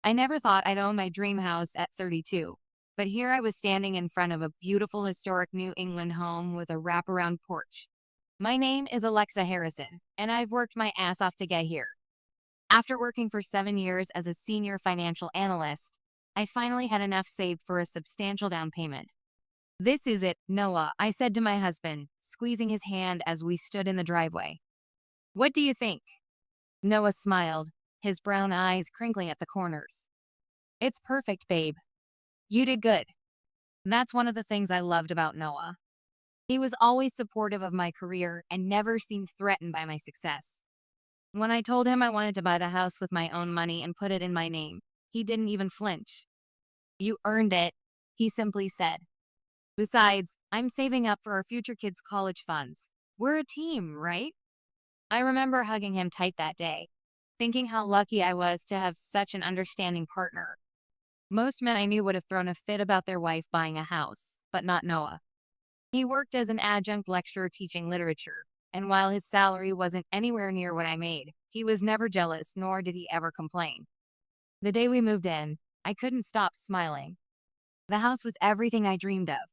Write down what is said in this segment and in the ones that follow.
I never thought I'd own my dream house at 32, but here I was standing in front of a beautiful historic New England home with a wraparound porch. My name is Alexa Harrison, and I've worked my ass off to get here. After working for 7 years as a senior financial analyst, I finally had enough saved for a substantial down payment. This is it, Noah, I said to my husband, squeezing his hand as we stood in the driveway. What do you think? Noah smiled, his brown eyes crinkling at the corners. It's perfect, babe. You did good. That's one of the things I loved about Noah. He was always supportive of my career and never seemed threatened by my success. When I told him I wanted to buy the house with my own money and put it in my name, he didn't even flinch. You earned it, he simply said. Besides, I'm saving up for our future kids' college funds. We're a team, right? I remember hugging him tight that day, thinking how lucky I was to have such an understanding partner. Most men I knew would have thrown a fit about their wife buying a house, but not Noah. He worked as an adjunct lecturer teaching literature, and while his salary wasn't anywhere near what I made, he was never jealous, nor did he ever complain. The day we moved in, I couldn't stop smiling. The house was everything I dreamed of.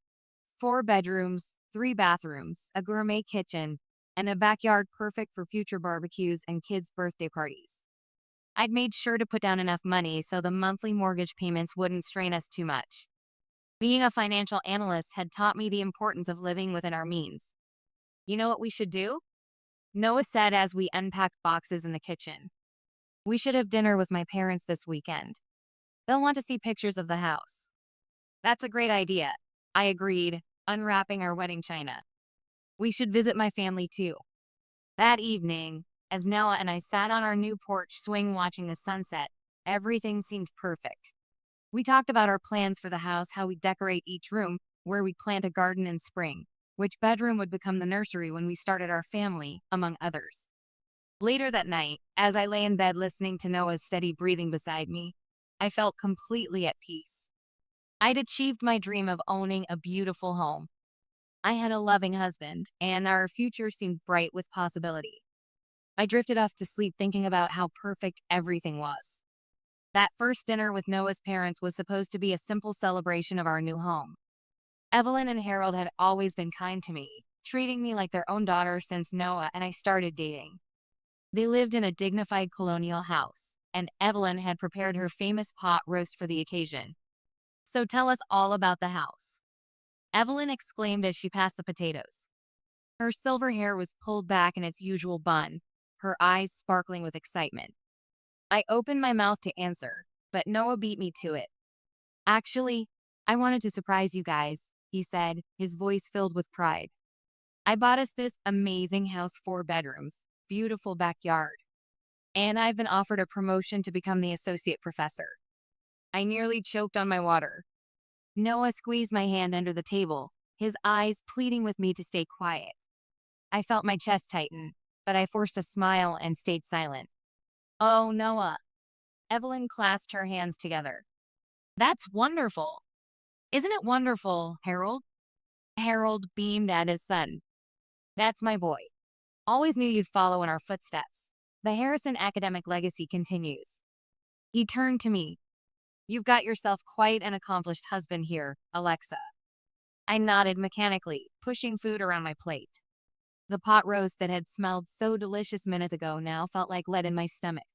4 bedrooms, 3 bathrooms, a gourmet kitchen, and a backyard perfect for future barbecues and kids' birthday parties. I'd made sure to put down enough money so the monthly mortgage payments wouldn't strain us too much. Being a financial analyst had taught me the importance of living within our means. You know what we should do? Noah said as we unpacked boxes in the kitchen. We should have dinner with my parents this weekend. They'll want to see pictures of the house. That's a great idea, I agreed, unwrapping our wedding china. We should visit my family too. That evening, as Noah and I sat on our new porch swing watching the sunset, everything seemed perfect. We talked about our plans for the house, how we'd decorate each room, where we'd plant a garden in spring, which bedroom would become the nursery when we started our family, among others. Later that night, as I lay in bed listening to Noah's steady breathing beside me, I felt completely at peace. I'd achieved my dream of owning a beautiful home. I had a loving husband, and our future seemed bright with possibility. I drifted off to sleep thinking about how perfect everything was. That first dinner with Noah's parents was supposed to be a simple celebration of our new home. Evelyn and Harold had always been kind to me, treating me like their own daughter since Noah and I started dating. They lived in a dignified colonial house, and Evelyn had prepared her famous pot roast for the occasion. So tell us all about the house, Evelyn exclaimed as she passed the potatoes. Her silver hair was pulled back in its usual bun, her eyes sparkling with excitement. I opened my mouth to answer, but Noah beat me to it. Actually, I wanted to surprise you guys, he said, his voice filled with pride. I bought us this amazing house, 4 bedrooms, beautiful backyard. And I've been offered a promotion to become the associate professor. I nearly choked on my water. Noah squeezed my hand under the table, his eyes pleading with me to stay quiet. I felt my chest tighten, but I forced a smile and stayed silent. Oh, Noah. Evelyn clasped her hands together. That's wonderful. Isn't it wonderful, Harold? Harold beamed at his son. That's my boy. Always knew you'd follow in our footsteps. The Harrison academic legacy continues. He turned to me. You've got yourself quite an accomplished husband here, Alexa. I nodded mechanically, pushing food around my plate. The pot roast that had smelled so delicious minutes ago now felt like lead in my stomach.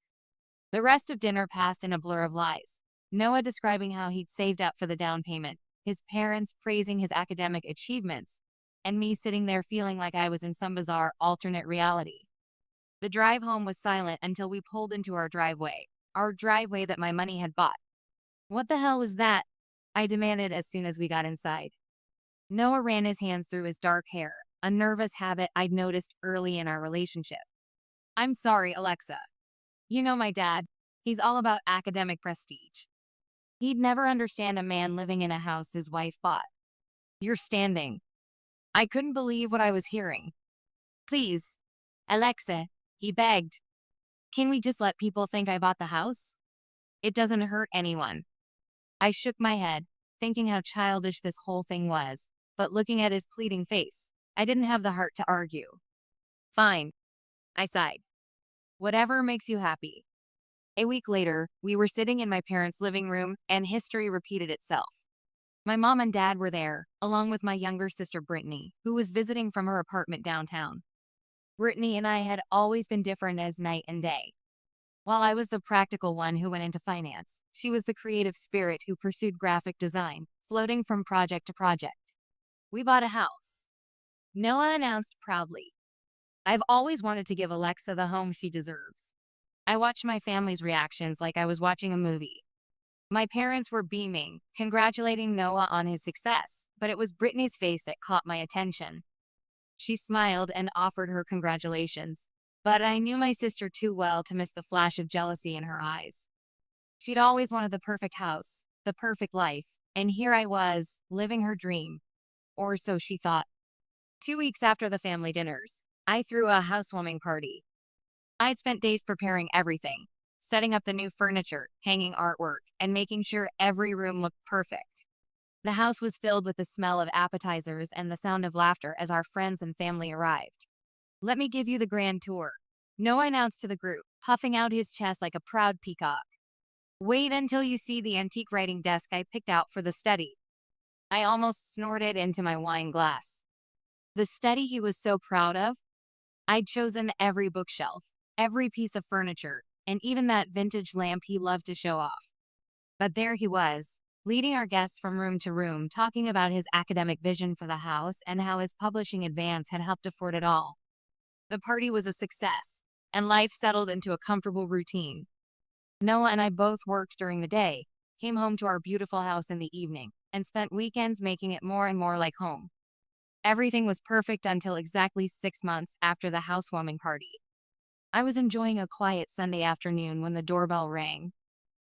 The rest of dinner passed in a blur of lies. Noah describing how he'd saved up for the down payment, his parents praising his academic achievements, and me sitting there feeling like I was in some bizarre alternate reality. The drive home was silent until we pulled into our driveway that my money had bought. What the hell was that? I demanded as soon as we got inside. Noah ran his hands through his dark hair, a nervous habit I'd noticed early in our relationship. I'm sorry, Alexa. You know my dad. He's all about academic prestige. He'd never understand a man living in a house his wife bought. You're standing. I couldn't believe what I was hearing. Please, Alexa, he begged. Can we just let people think I bought the house? It doesn't hurt anyone. I shook my head, thinking how childish this whole thing was, but looking at his pleading face, I didn't have the heart to argue. Fine, I sighed. Whatever makes you happy. A week later, we were sitting in my parents' living room, and history repeated itself. My mom and dad were there, along with my younger sister Brittany, who was visiting from her apartment downtown. Brittany and I had always been different as night and day. While I was the practical one who went into finance, she was the creative spirit who pursued graphic design, floating from project to project. We bought a house. Noah announced proudly. I've always wanted to give Alexa the home she deserves. I watched my family's reactions like I was watching a movie. My parents were beaming, congratulating Noah on his success, but it was Brittany's face that caught my attention. She smiled and offered her congratulations, but I knew my sister too well to miss the flash of jealousy in her eyes. She'd always wanted the perfect house, the perfect life, and here I was, living her dream. Or so she thought. 2 weeks after the family dinners, I threw a housewarming party. I'd spent days preparing everything, setting up the new furniture, hanging artwork, and making sure every room looked perfect. The house was filled with the smell of appetizers and the sound of laughter as our friends and family arrived. Let me give you the grand tour, Noah announced to the group, puffing out his chest like a proud peacock. Wait until you see the antique writing desk I picked out for the study. I almost snorted into my wine glass. The study he was so proud of? I'd chosen every bookshelf, every piece of furniture, and even that vintage lamp he loved to show off. But there he was, leading our guests from room to room, talking about his academic vision for the house and how his publishing advance had helped afford it all. The party was a success, and life settled into a comfortable routine. Noah and I both worked during the day, came home to our beautiful house in the evening, and spent weekends making it more and more like home. Everything was perfect until exactly 6 months after the housewarming party. I was enjoying a quiet Sunday afternoon when the doorbell rang.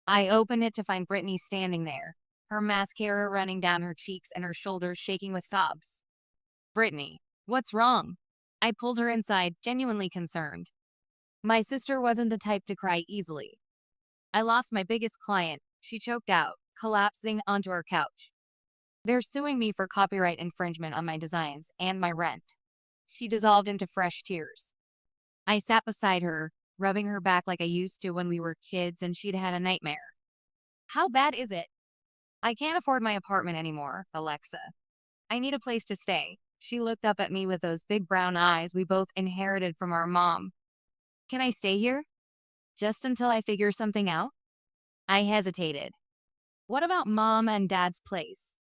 I opened it to find Brittany standing there, her mascara running down her cheeks and her shoulders shaking with sobs. Brittany, what's wrong? I pulled her inside, genuinely concerned. My sister wasn't the type to cry easily. I lost my biggest client, she choked out, collapsing onto our couch. They're suing me for copyright infringement on my designs and my rent. She dissolved into fresh tears. I sat beside her, rubbing her back like I used to when we were kids and she'd had a nightmare. How bad is it? I can't afford my apartment anymore, Alexa. I need a place to stay. She looked up at me with those big brown eyes we both inherited from our mom. Can I stay here? Just until I figure something out? I hesitated. What about Mom and Dad's place?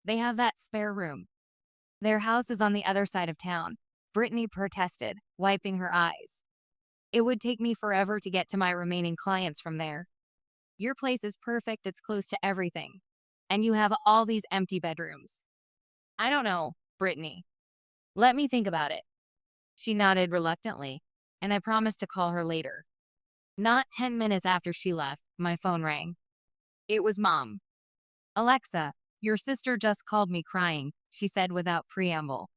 They have that spare room. Their house is on the other side of town, Brittany protested, wiping her eyes. It would take me forever to get to my remaining clients from there. Your place is perfect, it's close to everything. And you have all these empty bedrooms. I don't know, Brittany. Let me think about it. She nodded reluctantly, and I promised to call her later. Not 10 minutes after she left, my phone rang. It was Mom. Alexa, your sister just called me crying, she said without preamble.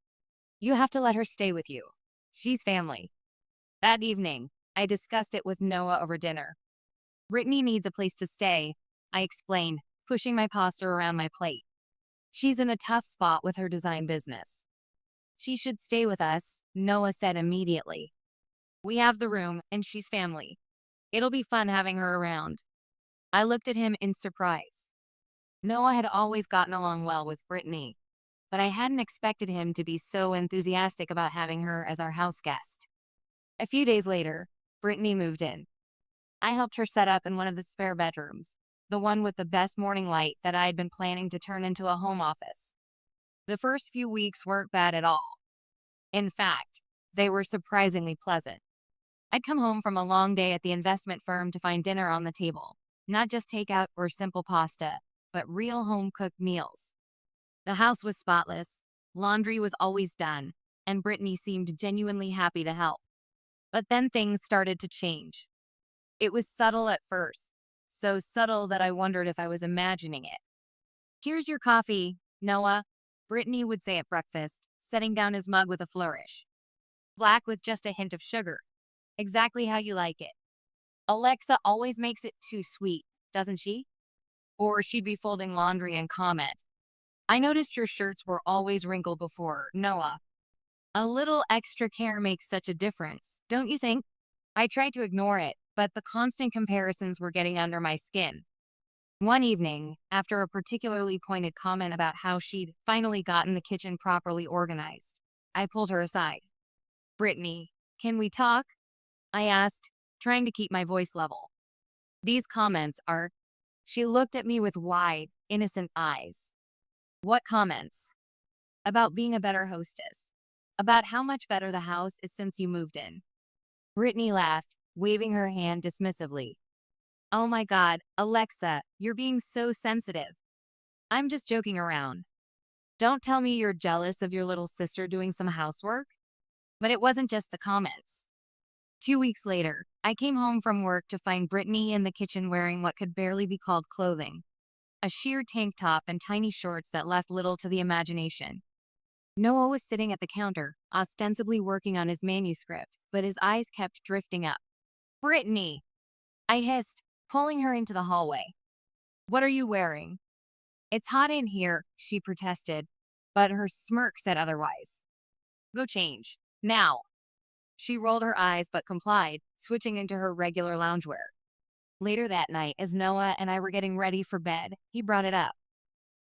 You have to let her stay with you. She's family. That evening, I discussed it with Noah over dinner. Brittany needs a place to stay, I explained, pushing my pasta around my plate. She's in a tough spot with her design business. She should stay with us, Noah said immediately. We have the room, and she's family. It'll be fun having her around. I looked at him in surprise. Noah had always gotten along well with Brittany, but I hadn't expected him to be so enthusiastic about having her as our house guest. A few days later, Brittany moved in. I helped her set up in one of the spare bedrooms, the one with the best morning light that I had been planning to turn into a home office. The first few weeks weren't bad at all. In fact, they were surprisingly pleasant. I'd come home from a long day at the investment firm to find dinner on the table, not just takeout or simple pasta, but real home-cooked meals. The house was spotless, laundry was always done, and Brittany seemed genuinely happy to help. But then things started to change. It was subtle at first, so subtle that I wondered if I was imagining it. Here's your coffee, Noah, Brittany would say at breakfast, setting down his mug with a flourish. Black with just a hint of sugar. Exactly how you like it. Alexa always makes it too sweet, doesn't she? Or she'd be folding laundry and comment. I noticed your shirts were always wrinkled before, Noah. A little extra care makes such a difference, don't you think? I tried to ignore it, but the constant comparisons were getting under my skin. One evening, after a particularly pointed comment about how she'd finally gotten the kitchen properly organized, I pulled her aside. "Brittany, can we talk?" I asked, trying to keep my voice level. "These comments are—" She looked at me with wide, innocent eyes. "What comments?" "About being a better hostess. About how much better the house is since you moved in." Brittany laughed, waving her hand dismissively. "Oh my God, Alexa, you're being so sensitive. I'm just joking around. Don't tell me you're jealous of your little sister doing some housework." But it wasn't just the comments. 2 weeks later, I came home from work to find Brittany in the kitchen wearing what could barely be called clothing. A sheer tank top and tiny shorts that left little to the imagination. Noah was sitting at the counter, ostensibly working on his manuscript, but his eyes kept drifting up. "Brittany!" I hissed, pulling her into the hallway. "What are you wearing?" "It's hot in here," she protested, but her smirk said otherwise. "Go change. Now." She rolled her eyes but complied, switching into her regular loungewear. Later that night, as Noah and I were getting ready for bed, he brought it up.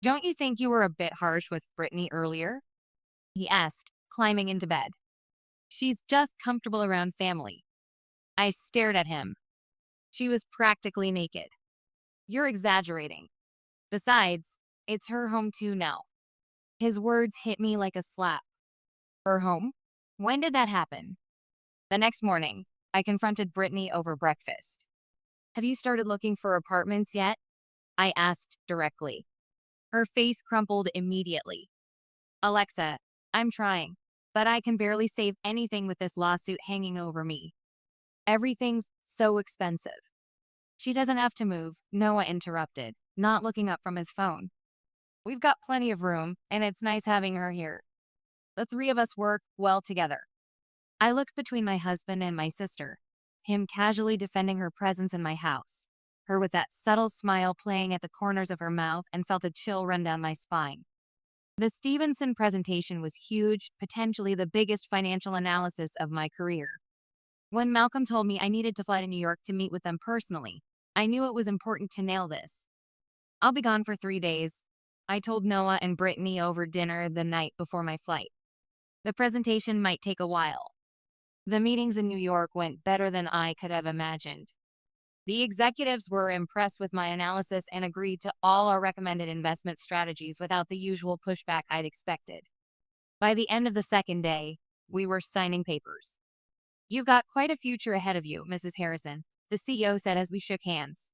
"Don't you think you were a bit harsh with Brittany earlier?" he asked, climbing into bed. "She's just comfortable around family." I stared at him. "She was practically naked." "You're exaggerating. Besides, it's her home too now." His words hit me like a slap. "Her home? When did that happen?" The next morning, I confronted Brittany over breakfast. "Have you started looking for apartments yet?" I asked directly. Her face crumpled immediately. "Alexa, I'm trying, but I can barely save anything with this lawsuit hanging over me. Everything's so expensive." "She doesn't have to move," Noah interrupted, not looking up from his phone. "We've got plenty of room, and it's nice having her here. The three of us work well together." I looked between my husband and my sister, him casually defending her presence in my house, her with that subtle smile playing at the corners of her mouth, and felt a chill run down my spine. The Stevenson presentation was huge, potentially the biggest financial analysis of my career. When Malcolm told me I needed to fly to New York to meet with them personally, I knew it was important to nail this. "I'll be gone for 3 days," I told Noah and Brittany over dinner the night before my flight. "The presentation might take a while." The meetings in New York went better than I could have imagined. The executives were impressed with my analysis and agreed to all our recommended investment strategies without the usual pushback I'd expected. By the end of the second day, we were signing papers. "You've got quite a future ahead of you, Mrs. Harrison," the CEO said as we shook hands.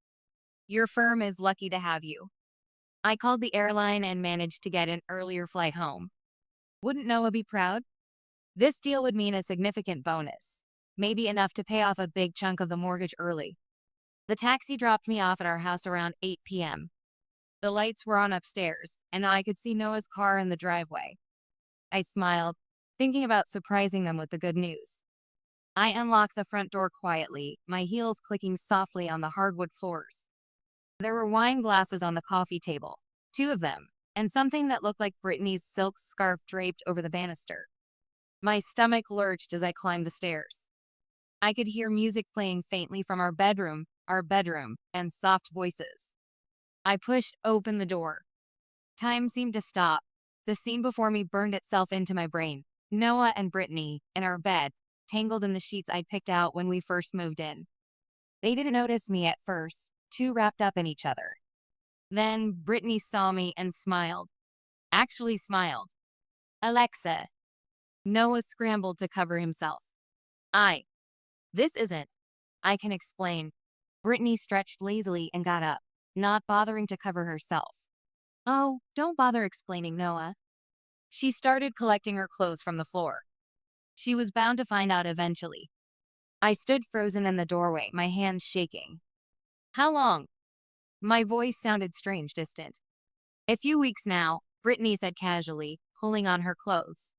"Your firm is lucky to have you." I called the airline and managed to get an earlier flight home. Wouldn't Noah be proud? This deal would mean a significant bonus, maybe enough to pay off a big chunk of the mortgage early. The taxi dropped me off at our house around 8 p.m. The lights were on upstairs, and I could see Noah's car in the driveway. I smiled, thinking about surprising them with the good news. I unlocked the front door quietly, my heels clicking softly on the hardwood floors. There were wine glasses on the coffee table, 2 of them, and something that looked like Brittany's silk scarf draped over the banister. My stomach lurched as I climbed the stairs. I could hear music playing faintly from our bedroom, and soft voices. I pushed open the door. Time seemed to stop. The scene before me burned itself into my brain. Noah and Brittany, in our bed, tangled in the sheets I'd picked out when we first moved in. They didn't notice me at first, too wrapped up in each other. Then Brittany saw me and smiled. Actually smiled. "Alexa." Noah scrambled to cover himself. This isn't. I can explain." Brittany stretched lazily and got up, not bothering to cover herself. "Oh, don't bother explaining, Noah." She started collecting her clothes from the floor. She was bound to find out eventually. I stood frozen in the doorway, my hands shaking. "How long?" My voice sounded strange, distant. "A few weeks now," Brittany said casually, pulling on her clothes.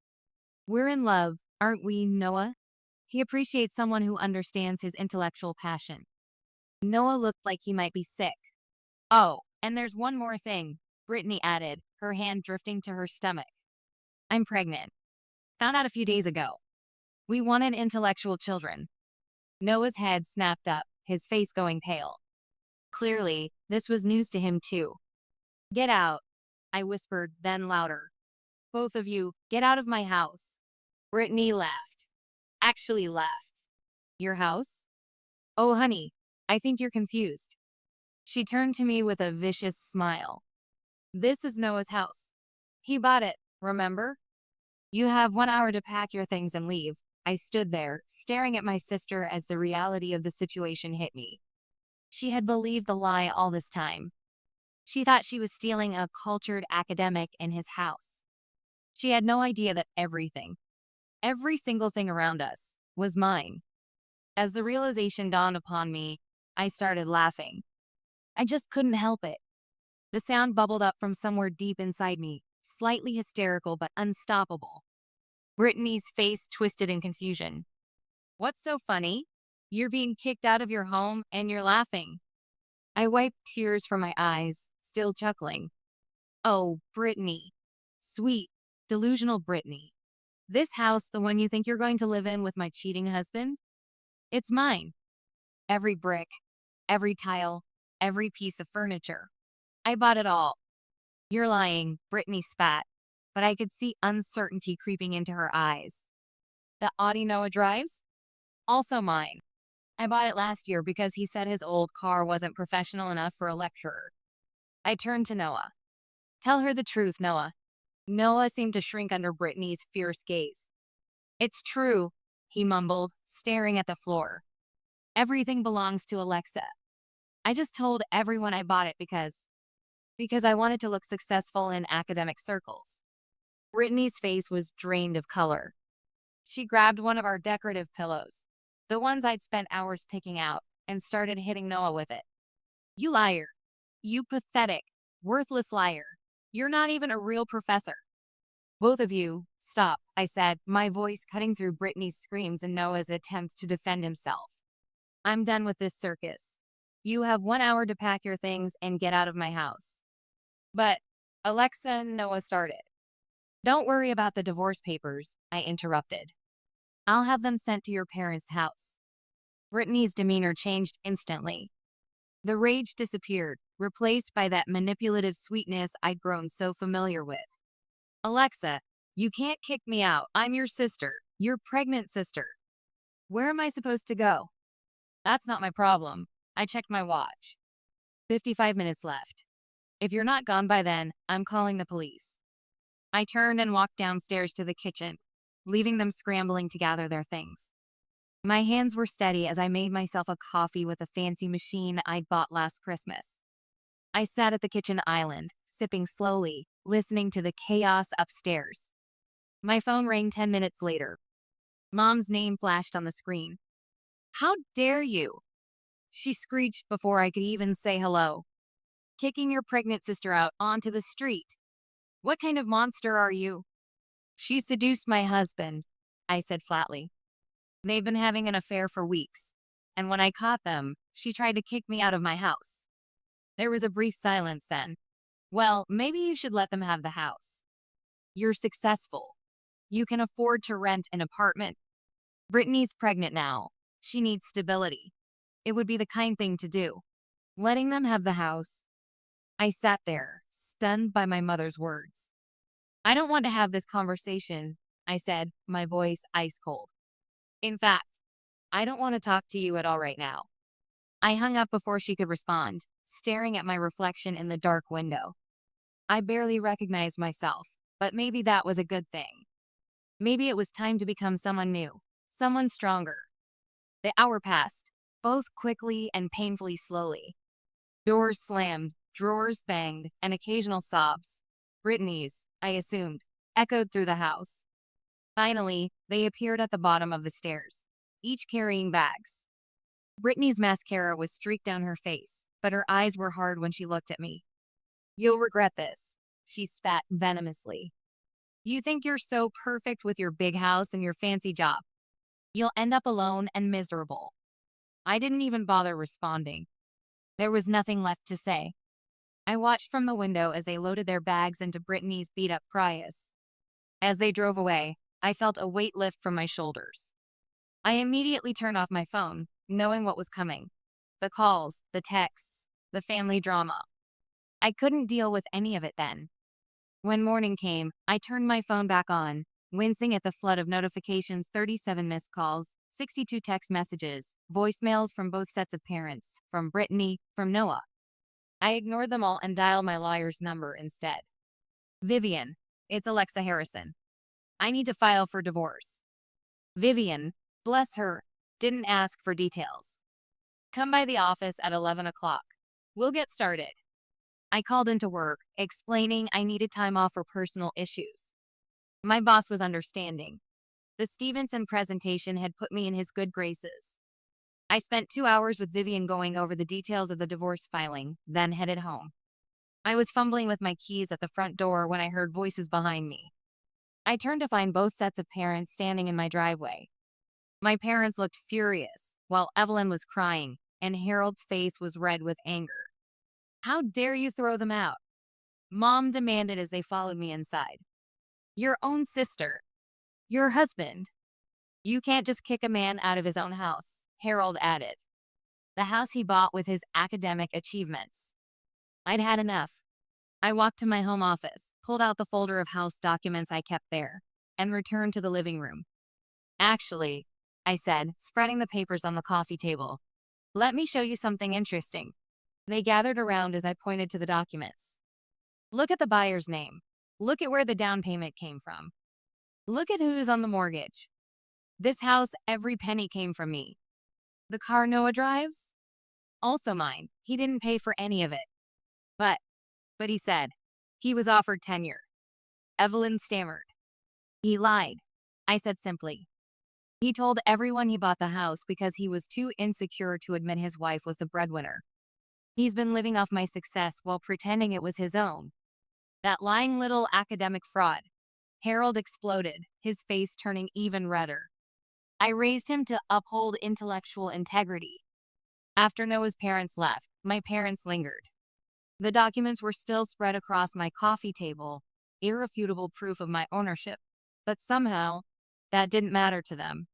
"We're in love, aren't we, Noah?" He appreciates someone who understands his intellectual passion. Noah looked like he might be sick. "Oh, and there's one more thing," Brittany added, her hand drifting to her stomach. "I'm pregnant. Found out a few days ago. We wanted intellectual children." Noah's head snapped up, his face going pale. Clearly, this was news to him too. "Get out," I whispered, then louder. "Both of you, get out of my house." Brittany laughed. Actually laughed. "Your house? Oh, honey, I think you're confused." She turned to me with a vicious smile. "This is Noah's house. He bought it, remember? You have 1 hour to pack your things and leave." I stood there, staring at my sister as the reality of the situation hit me. She had believed the lie all this time. She thought she was stealing a cultured academic in his house. She had no idea that everything, every single thing around us, was mine. As the realization dawned upon me, I started laughing. I just couldn't help it. The sound bubbled up from somewhere deep inside me, slightly hysterical but unstoppable. Brittany's face twisted in confusion. "What's so funny? You're being kicked out of your home and you're laughing." I wiped tears from my eyes, still chuckling. "Oh, Brittany. Sweet, delusional Brittany. This house, the one you think you're going to live in with my cheating husband? It's mine. Every brick, every tile, every piece of furniture. I bought it all." "You're lying," Brittany spat, but I could see uncertainty creeping into her eyes. "The Audi Noah drives? Also mine. I bought it last year because he said his old car wasn't professional enough for a lecturer." I turned to Noah. "Tell her the truth, Noah." Noah seemed to shrink under Brittany's fierce gaze. "It's true," he mumbled, staring at the floor. "Everything belongs to Alexa. I just told everyone I bought it because I wanted to look successful in academic circles." Brittany's face was drained of color. She grabbed one of our decorative pillows, the ones I'd spent hours picking out, and started hitting Noah with it. "You liar. You pathetic, worthless liar. You're not even a real professor." "Both of you, stop," I said, my voice cutting through Brittany's screams and Noah's attempts to defend himself. "I'm done with this circus. You have 1 hour to pack your things and get out of my house." "But," Alexa and Noah started. "Don't worry about the divorce papers," I interrupted. "I'll have them sent to your parents' house." Brittany's demeanor changed instantly. The rage disappeared, replaced by that manipulative sweetness I'd grown so familiar with. "Alexa, you can't kick me out. I'm your sister, your pregnant sister. Where am I supposed to go?" "That's not my problem." I checked my watch. 55 minutes left. "If you're not gone by then, I'm calling the police." I turned and walked downstairs to the kitchen, leaving them scrambling to gather their things. My hands were steady as I made myself a coffee with a fancy machine I'd bought last Christmas. I sat at the kitchen island, sipping slowly, listening to the chaos upstairs. My phone rang 10 minutes later. Mom's name flashed on the screen. "How dare you?" she screeched before I could even say hello. "Kicking your pregnant sister out onto the street. What kind of monster are you?" "She seduced my husband," I said flatly. "They've been having an affair for weeks, and when I caught them, she tried to kick me out of my house." There was a brief silence then. "Well, maybe you should let them have the house. You're successful. You can afford to rent an apartment. Brittany's pregnant now. She needs stability. It would be the kind thing to do. Letting them have the house." I sat there, stunned by my mother's words. "I don't want to have this conversation," I said, my voice ice cold. "In fact, I don't want to talk to you at all right now." I hung up before she could respond, staring at my reflection in the dark window. I barely recognized myself, but maybe that was a good thing. Maybe it was time to become someone new, someone stronger. The hour passed, both quickly and painfully slowly. Doors slammed, drawers banged, and occasional sobs, Brittany's, I assumed, echoed through the house. Finally, they appeared at the bottom of the stairs, each carrying bags. Brittany's mascara was streaked down her face, but her eyes were hard when she looked at me. "You'll regret this," she spat venomously. "You think you're so perfect with your big house and your fancy job. You'll end up alone and miserable." I didn't even bother responding. There was nothing left to say. I watched from the window as they loaded their bags into Brittany's beat-up Prius. As they drove away, I felt a weight lift from my shoulders. I immediately turned off my phone, knowing what was coming. The calls, the texts, the family drama. I couldn't deal with any of it then. When morning came, I turned my phone back on, wincing at the flood of notifications: 37 missed calls, 62 text messages, voicemails from both sets of parents, from Brittany, from Noah. I ignored them all and dialed my lawyer's number instead. Vivian, it's Alexa Harrison. I need to file for divorce. Vivian, bless her, didn't ask for details. Come by the office at 11 o'clock. We'll get started. I called into work, explaining I needed time off for personal issues. My boss was understanding. The Stevenson presentation had put me in his good graces. I spent 2 hours with Vivian going over the details of the divorce filing, then headed home. I was fumbling with my keys at the front door when I heard voices behind me. I turned to find both sets of parents standing in my driveway. My parents looked furious, while Evelyn was crying, and Harold's face was red with anger. How dare you throw them out? Mom demanded as they followed me inside. Your own sister. Your husband. You can't just kick a man out of his own house, Harold added. The house he bought with his academic achievements. I'd had enough. I walked to my home office, pulled out the folder of house documents I kept there, and returned to the living room. Actually, I said, spreading the papers on the coffee table, let me show you something interesting. They gathered around as I pointed to the documents. Look at the buyer's name. Look at where the down payment came from. Look at who's on the mortgage. This house, every penny came from me. The car Noah drives? Also mine. He didn't pay for any of it. But he said, he was offered tenure. Evelyn stammered. He lied, I said simply. He told everyone he bought the house because he was too insecure to admit his wife was the breadwinner. He's been living off my success while pretending it was his own. That lying little academic fraud. Harold exploded, his face turning even redder. I raised him to uphold intellectual integrity. After Noah's parents left, my parents lingered. The documents were still spread across my coffee table, irrefutable proof of my ownership, but somehow, that didn't matter to them.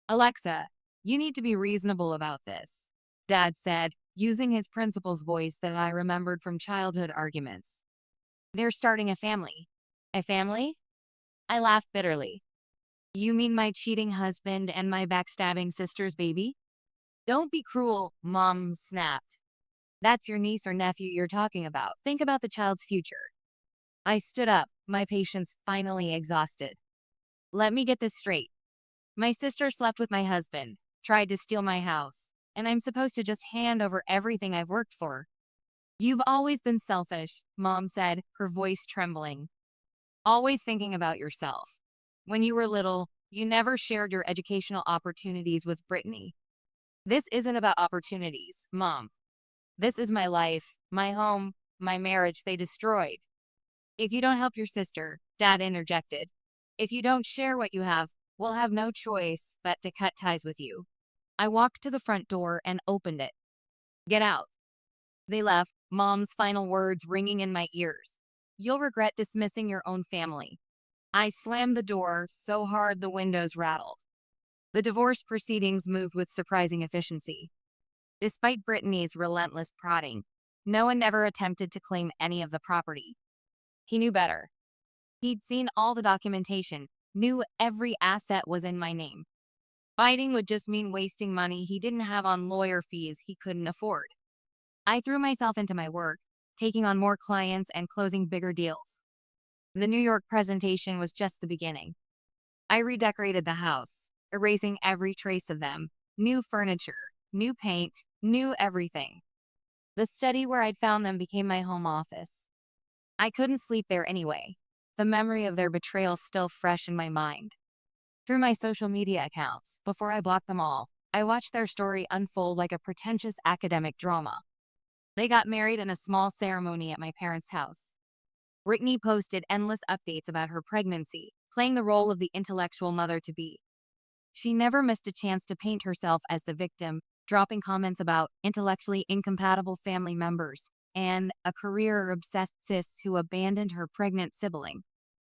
Alexa, you need to be reasonable about this, Dad said, using his principal's voice that I remembered from childhood arguments. They're starting a family. A family? I laughed bitterly. You mean my cheating husband and my backstabbing sister's baby? Don't be cruel, Mom snapped. That's your niece or nephew you're talking about. Think about the child's future. I stood up, my patience finally exhausted. Let me get this straight. My sister slept with my husband, tried to steal my house, and I'm supposed to just hand over everything I've worked for. You've always been selfish, Mom said, her voice trembling. Always thinking about yourself. When you were little, you never shared your educational opportunities with Brittany. This isn't about opportunities, Mom. This is my life, my home, my marriage they destroyed. If you don't help your sister, Dad interjected. If you don't share what you have, we'll have no choice but to cut ties with you. I walked to the front door and opened it. Get out. They left, Mom's final words ringing in my ears. You'll regret dismissing your own family. I slammed the door so hard the windows rattled. The divorce proceedings moved with surprising efficiency. Despite Brittany's relentless prodding, no one ever attempted to claim any of the property. He knew better. He'd seen all the documentation, knew every asset was in my name. Fighting would just mean wasting money he didn't have on lawyer fees he couldn't afford. I threw myself into my work, taking on more clients and closing bigger deals. The New York presentation was just the beginning. I redecorated the house, erasing every trace of them. New furniture, new paint, new everything. The study where I'd found them became my home office. I couldn't sleep there anyway, the memory of their betrayal still fresh in my mind. Through my social media accounts, before I blocked them all, I watched their story unfold like a pretentious academic drama. They got married in a small ceremony at my parents' house. Brittany posted endless updates about her pregnancy, playing the role of the intellectual mother-to-be. She never missed a chance to paint herself as the victim, dropping comments about intellectually incompatible family members and a career-obsessed cis who abandoned her pregnant sibling.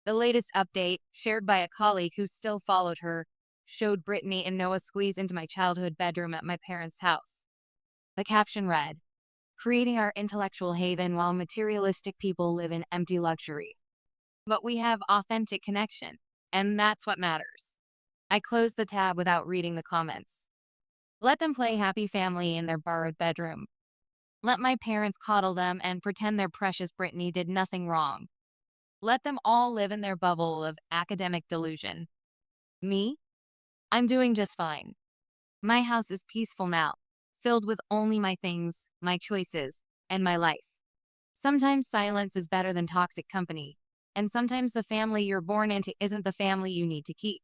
The latest update, shared by a colleague who still followed her, showed Brittany and Noah squeeze into my childhood bedroom at my parents' house. The caption read, "Creating our intellectual haven while materialistic people live in empty luxury. But we have authentic connection, and that's what matters." I closed the tab without reading the comments. Let them play happy family in their borrowed bedroom. Let my parents coddle them and pretend their precious Brittany did nothing wrong. Let them all live in their bubble of academic delusion. Me? I'm doing just fine. My house is peaceful now, filled with only my things, my choices, and my life. Sometimes silence is better than toxic company, and sometimes the family you're born into isn't the family you need to keep.